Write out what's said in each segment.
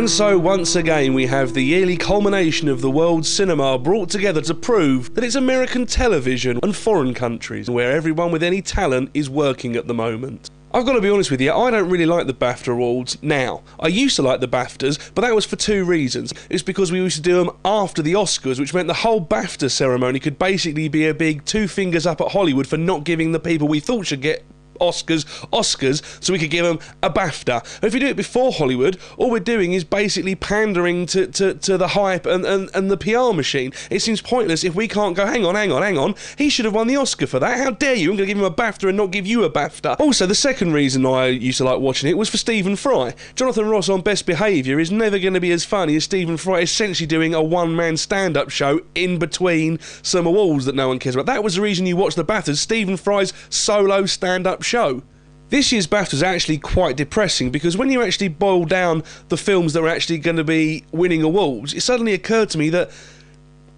And so once again we have the yearly culmination of the world's cinema brought together to prove that it's American television and foreign countries where everyone with any talent is working at the moment. I've got to be honest with you, I don't really like the BAFTA awards now. I used to like the BAFTAs, but that was for two reasons. It's because we used to do them after the Oscars, which meant the whole BAFTA ceremony could basically be a big two fingers up at Hollywood for not giving the people we thought should get Oscars, so we could give them a BAFTA. And if we do it before Hollywood, all we're doing is basically pandering to the hype and the PR machine. It seems pointless if we can't go, hang on, he should have won the Oscar for that. How dare you? I'm going to give him a BAFTA and not give you a BAFTA. Also, the second reason I used to like watching it was for Stephen Fry. Jonathan Ross on Best Behaviour is never going to be as funny as Stephen Fry essentially doing a one-man stand-up show in between some awards that no one cares about. That was the reason you watched the BAFTAs, Stephen Fry's solo stand-up show. This year's BAFTA is actually quite depressing because when you actually boil down the films that are actually going to be winning awards, it suddenly occurred to me that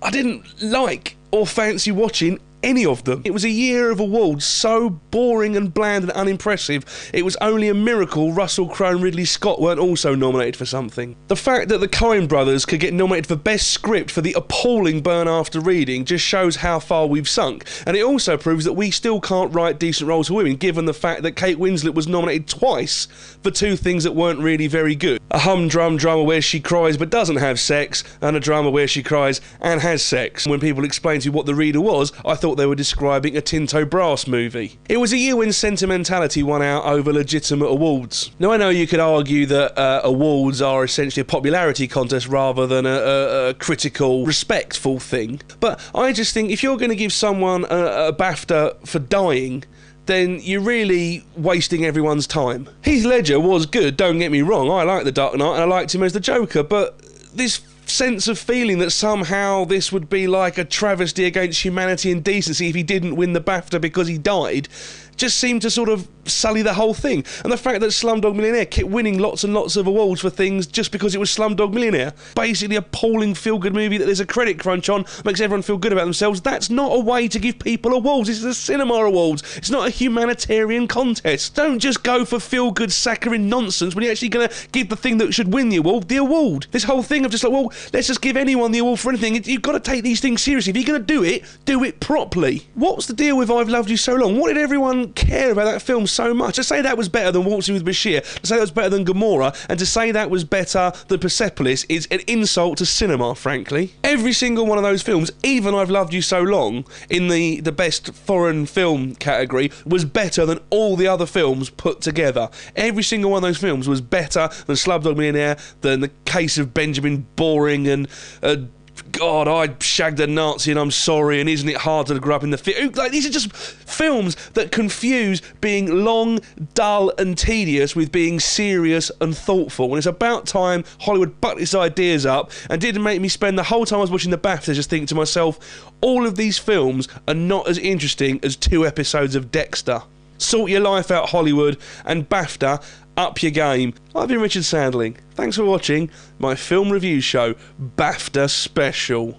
I didn't like or fancy watching any of them. It was a year of awards so boring and bland and unimpressive, it was only a miracle Russell Crowe and Ridley Scott weren't also nominated for something. The fact that the Coen brothers could get nominated for Best Script for the appalling Burn After Reading just shows how far we've sunk, and it also proves that we still can't write decent roles for women, given the fact that Kate Winslet was nominated twice for two things that weren't really very good. A humdrum drama where she cries but doesn't have sex, and a drama where she cries and has sex. When people explained to me what The Reader was, I thought they were describing a Tinto Brass movie. It was a year when sentimentality won out over legitimate awards. Now I know you could argue that awards are essentially a popularity contest rather than a critical, respectful thing, but I just think if you're going to give someone a BAFTA for dying, then you're really wasting everyone's time. Heath Ledger was good, don't get me wrong, I like The Dark Knight and I liked him as the Joker, but this sense of feeling that somehow this would be like a travesty against humanity and decency if he didn't win the BAFTA because he died just seemed to sort of sully the whole thing. And the fact that Slumdog Millionaire kept winning lots and lots of awards for things just because it was Slumdog Millionaire, basically a appalling feel-good movie that there's a credit crunch on, makes everyone feel good about themselves, that's not a way to give people awards. This is a cinema awards. It's not a humanitarian contest. Don't just go for feel-good saccharine nonsense when you're actually going to give the thing that should win the award. This whole thing of just like, well, let's just give anyone the award for anything. You've got to take these things seriously. If you're going to do it properly. What's the deal with I've Loved You So Long? What did everyone care about that film so much? To say that was better than Waltzing with Bashir, to say that was better than Gomorrah, and to say that was better than Persepolis is an insult to cinema, frankly. Every single one of those films, even I've Loved You So Long, in the best foreign film category, was better than all the other films put together. Every single one of those films was better than Slumdog Millionaire, than The Case of Benjamin Boring, and God, I shagged a Nazi and I'm sorry, and isn't it hard to grow up in the like, these are just films that confuse being long, dull and tedious with being serious and thoughtful. And it's about time Hollywood bucked its ideas up and didn't make me spend the whole time I was watching the BAFTAs just thinking to myself, all of these films are not as interesting as 2 episodes of Dexter. Sort your life out, Hollywood, and BAFTA, up your game. I've been Richard Sandling. Thanks for watching my film review show, BAFTA Special.